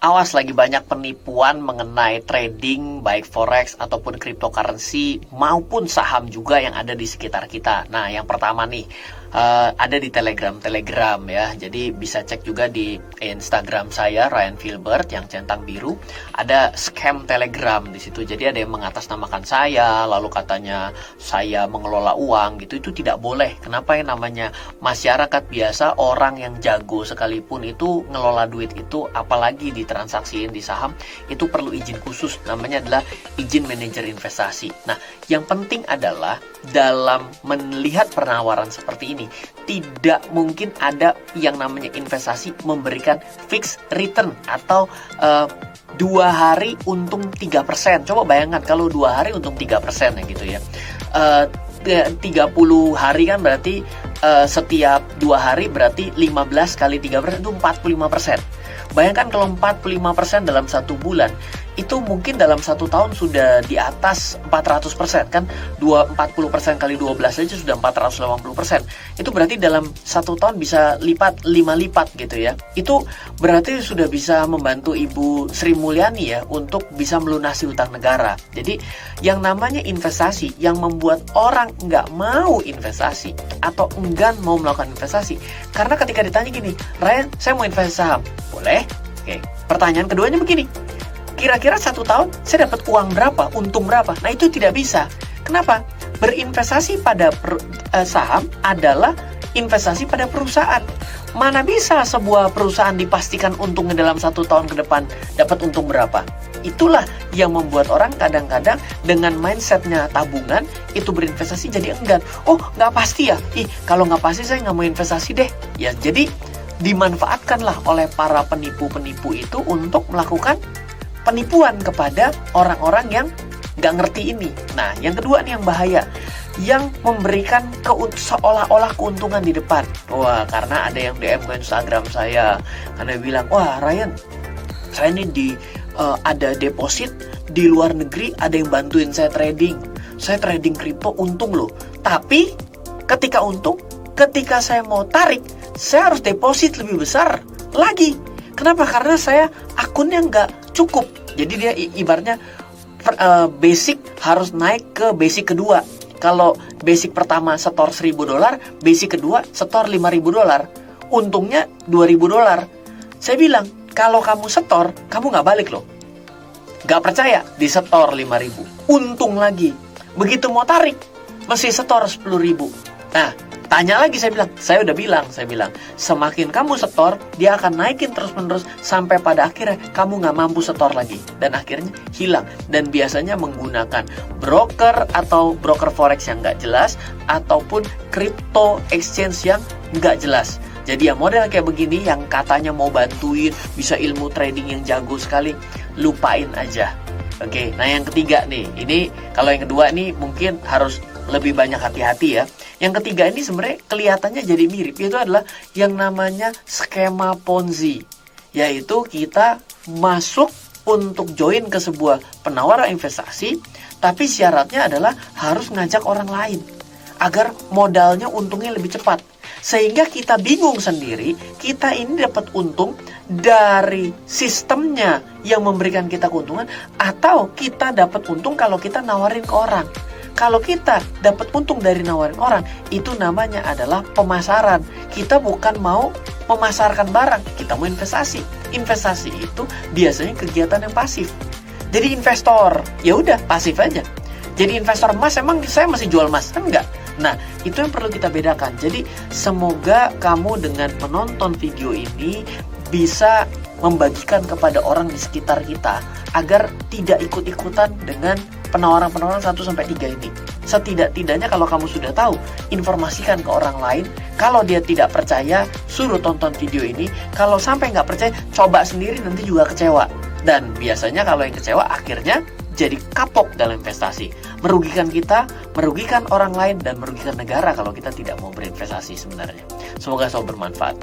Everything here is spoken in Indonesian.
Awas, lagi banyak penipuan mengenai trading baik forex ataupun cryptocurrency maupun saham juga yang ada di sekitar kita. Nah, yang pertama nih, ada di Telegram ya. Jadi bisa cek juga di Instagram saya Ryan Filbert yang centang biru. Ada scam Telegram di situ. Jadi ada yang mengatasnamakan saya, lalu katanya saya mengelola uang gitu. Itu tidak boleh. Kenapa? Yang namanya masyarakat biasa, orang yang jago sekalipun itu ngelola duit itu, apalagi ditransaksiin di saham, itu perlu izin khusus. Namanya adalah izin manajer investasi. Nah, yang penting adalah dalam melihat penawaran seperti ini, tidak mungkin ada yang namanya investasi memberikan fixed return atau 2 hari untung 3%. Coba bayangkan kalau 2 hari untung 3% ya gitu ya. 30 hari kan berarti setiap 2 hari berarti 15 kali 3% itu 45%. Bayangkan kalau 45% dalam 1 bulan, itu mungkin dalam 1 tahun sudah di atas 400% kan. 40% kali 12 aja sudah 480%. Itu berarti dalam 1 tahun bisa 5 lipat gitu ya. Itu berarti sudah bisa membantu Ibu Sri Mulyani ya untuk bisa melunasi utang negara. Jadi yang namanya investasi yang membuat orang nggak mau investasi atau enggan mau melakukan investasi, karena ketika ditanya gini, Ryan, saya mau investasi saham, boleh? Oke. Pertanyaan keduanya begini, kira-kira 1 tahun saya dapat uang berapa, untung berapa? Nah, itu tidak bisa. Kenapa? Berinvestasi pada saham adalah investasi pada perusahaan. Mana bisa sebuah perusahaan dipastikan untungnya dalam 1 tahun ke depan dapat untung berapa? Itulah yang membuat orang kadang-kadang dengan mindsetnya tabungan itu berinvestasi jadi enggan. Oh, nggak pasti ya? Kalau nggak pasti saya nggak mau investasi deh. Ya, jadi dimanfaatkanlah oleh para penipu-penipu itu untuk melakukan penipuan kepada orang-orang yang nggak ngerti ini. Nah, yang kedua nih yang bahaya, yang memberikan seolah-olah keuntungan di depan. Wah, karena ada yang DM ke Instagram saya, karena bilang, wah Ryan, saya ini ada deposit di luar negeri, ada yang bantuin saya trading kripto, untung loh. Tapi ketika untung, ketika saya mau tarik, saya harus deposit lebih besar lagi. Kenapa? Karena saya akunnya nggak cukup. Jadi dia ibaratnya basic harus naik ke basic kedua. Kalau basic pertama setor $1.000, basic kedua setor $5.000. Untungnya $2.000. Saya bilang, kalau kamu setor, kamu nggak balik loh. Nggak percaya, disetor 5.000. Untung lagi. Begitu mau tarik, mesti setor 10.000. Nah, tanya lagi, saya bilang, semakin kamu setor, dia akan naikin terus-menerus sampai pada akhirnya kamu nggak mampu setor lagi. Dan akhirnya hilang. Dan biasanya menggunakan broker atau broker forex yang nggak jelas, ataupun crypto exchange yang nggak jelas. Jadi yang model kayak begini, yang katanya mau bantuin, bisa ilmu trading yang jago sekali, lupain aja. Oke, nah yang ketiga nih, ini kalau yang kedua nih mungkin harus lebih banyak hati-hati ya. Yang ketiga ini sebenarnya kelihatannya jadi mirip, yaitu adalah yang namanya skema Ponzi. Yaitu kita masuk untuk join ke sebuah penawaran investasi, tapi syaratnya adalah harus ngajak orang lain agar modalnya untungnya lebih cepat. Sehingga kita bingung sendiri, kita ini dapat untung dari sistemnya yang memberikan kita keuntungan, atau kita dapat untung kalau kita nawarin ke orang. Kalau kita dapat untung dari nawarin orang, itu namanya adalah pemasaran. Kita bukan mau memasarkan barang, kita mau investasi. Investasi itu biasanya kegiatan yang pasif. Jadi investor, ya udah pasif aja. Jadi investor emas, emang saya masih jual emas? Kan enggak. Nah, itu yang perlu kita bedakan. Jadi semoga kamu dengan menonton video ini bisa membagikan kepada orang di sekitar kita agar tidak ikut-ikutan dengan penawaran-penawaran 1-3 ini. Setidak-tidaknya kalau kamu sudah tahu, informasikan ke orang lain. Kalau dia tidak percaya, suruh tonton video ini. Kalau sampai nggak percaya, coba sendiri, nanti juga kecewa. Dan biasanya kalau yang kecewa akhirnya jadi kapok dalam investasi. Merugikan kita, merugikan orang lain, dan merugikan negara kalau kita tidak mau berinvestasi sebenarnya. Semoga selalu bermanfaat.